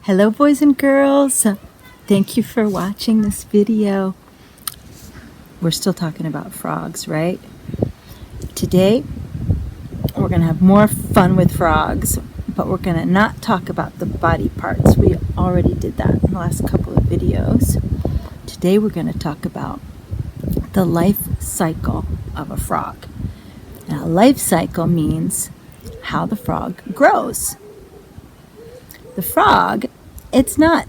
Hello boys and girls, thank you for watching this video. We're still talking about frogs, right? Today we're going to have more fun with frogs, but we're going to not talk about the body parts. We already did that in the last couple of videos. Today we're going to talk about the life cycle of a frog. Now, life cycle means how the frog grows. The frog, it's not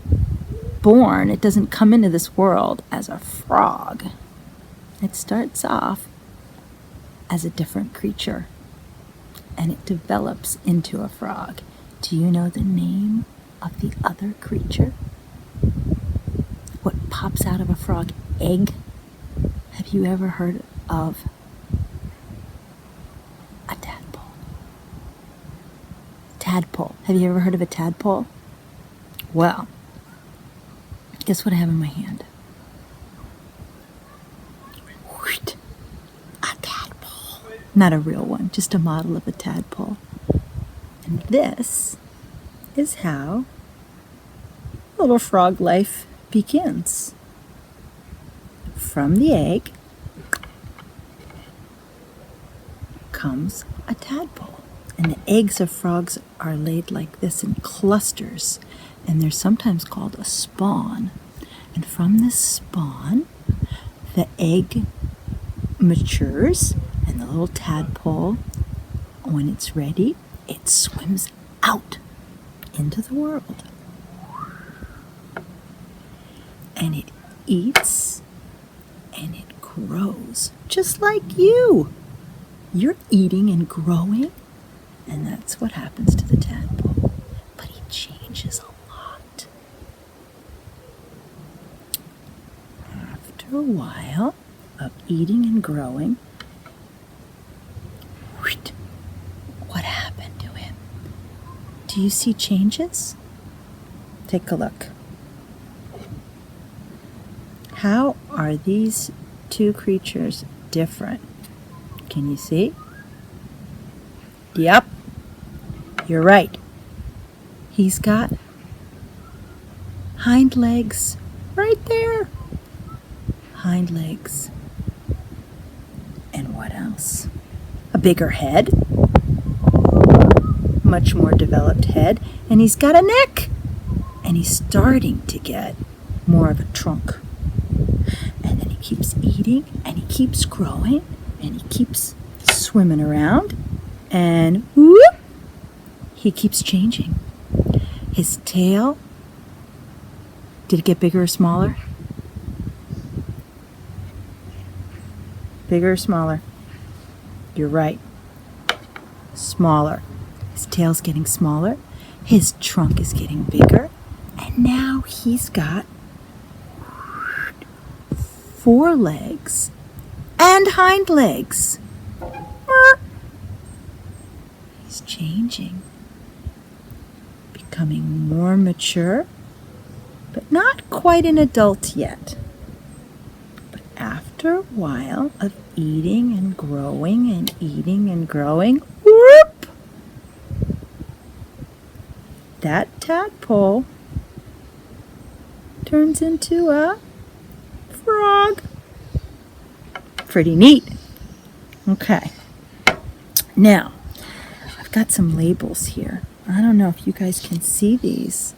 born, it doesn't come into this world as a frog. It starts off as a different creature, and it develops into a frog. Do you know the name of the other creature? What pops out of a frog egg? Have you ever heard of a tadpole? Tadpole. Have you ever heard of a tadpole? Well, guess what I have in my hand? A tadpole. Not a real one, just a model of a tadpole. And this is how little frog life begins. From the egg comes a tadpole. And the eggs of frogs are laid like this in clusters, and they're sometimes called a spawn. And from this spawn, the egg matures, and the little tadpole, when it's ready, it swims out into the world. And it eats, and it grows, just like you. You're eating and growing. And that's what happens to the tadpole. But he changes a lot. After a while of eating and growing, what happened to him? Do you see changes? Take a look. How are these two creatures different? Can you see? Yep, you're right. He's got hind legs right there. Hind legs. And what else? A bigger head. Much more developed head. And he's got a neck. And he's starting to get more of a trunk. And then he keeps eating, and he keeps growing, and he keeps swimming around. And whoop, he keeps changing. His tail, did it get bigger or smaller? Bigger or smaller? You're right. Smaller. His tail's getting smaller. His trunk is getting bigger. And now he's got 4 legs and hind legs. He's changing, becoming more mature, but not quite an adult yet. But after a while of eating and growing and eating and growing, whoop! That tadpole turns into a frog. Pretty neat. Okay. Now, got some labels here. I don't know if you guys can see these.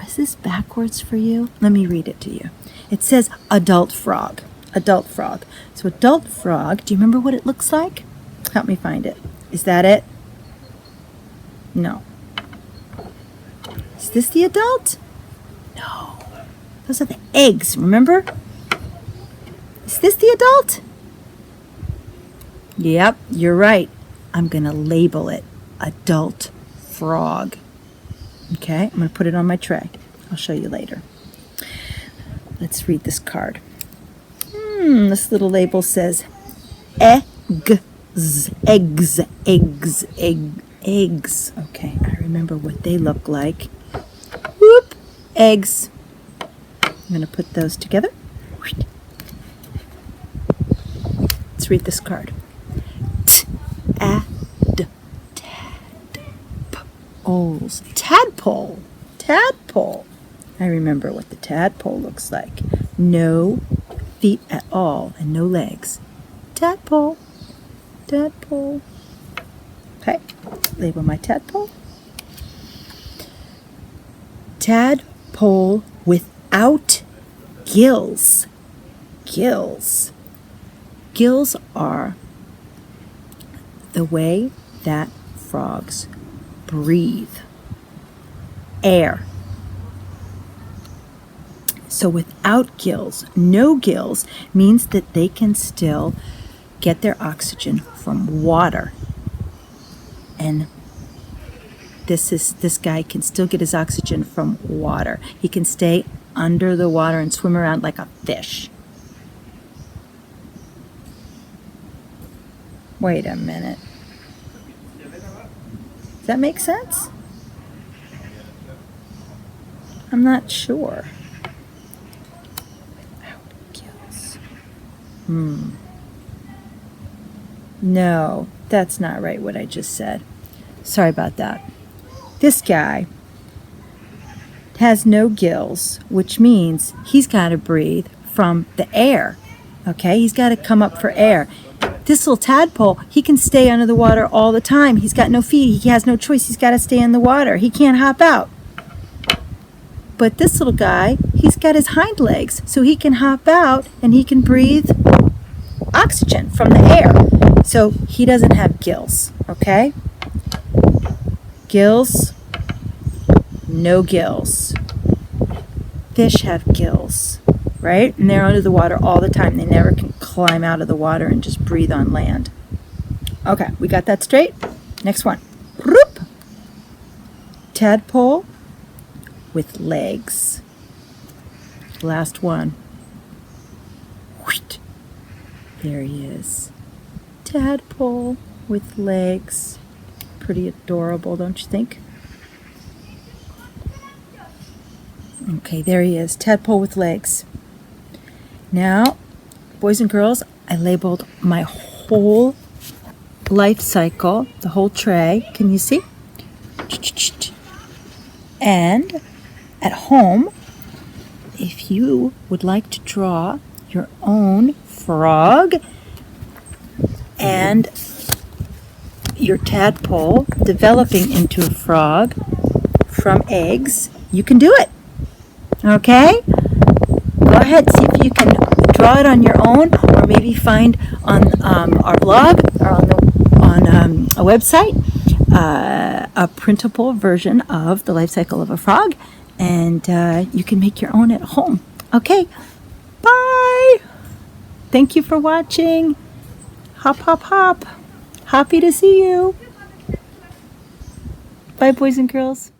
Is this backwards for you? Let me read it to you. It says adult frog. Adult frog. So adult frog, do you remember what it looks like? Help me find it. Is that it? No. Is this the adult? No. Those are the eggs, remember? Is this the adult? Yep, you're right. I'm going to label it adult frog. Okay, I'm going to put it on my tray. I'll show you later. Let's read this card. This little label says eggs, eggs, eggs, eggs. Okay, I remember what they look like. Whoop, eggs. I'm going to put those together. Let's read this card. Oles. Tadpole. Tadpole. I remember what the tadpole looks like. No feet at all and no legs. Tadpole. Tadpole. Okay, label my tadpole. Tadpole without gills. Gills. Gills are the way that frogs breathe air. So without gills, no gills, means that they can still get their oxygen from water. And this guy can still get his oxygen from water. He can stay under the water and swim around like a fish. Wait a minute. Does that make sense? I'm not sure. Without gills. No, that's not right what I just said. Sorry about that. This guy has no gills, which means he's got to breathe from the air. Okay, he's got to come up for air. This little tadpole, he can stay under the water all the time. He's got no feet. He has no choice. He's got to stay in the water. He can't hop out. But this little guy, he's got his hind legs, so he can hop out and he can breathe oxygen from the air. So he doesn't have gills, okay? Gills, no gills. Fish have gills, right? And they're under the water all the time. They never can climb out of the water and just breathe on land. Okay, we got that straight? Next one. Roop. Tadpole with legs. Last one. Wheat. There he is. Tadpole with legs. Pretty adorable, don't you think? Okay, there he is. Tadpole with legs. Now, boys and girls, I labeled my whole life cycle, the whole tray. Can you see? And at home, if you would like to draw your own frog and your tadpole developing into a frog from eggs, you can do it. Okay? Go ahead, see if you can draw it on your own, or maybe find on our blog or on a website a printable version of the life cycle of a frog, and you can make your own at home. Okay, bye. Thank you for watching. Hop, hop, hop. Happy to see you. Bye, boys and girls.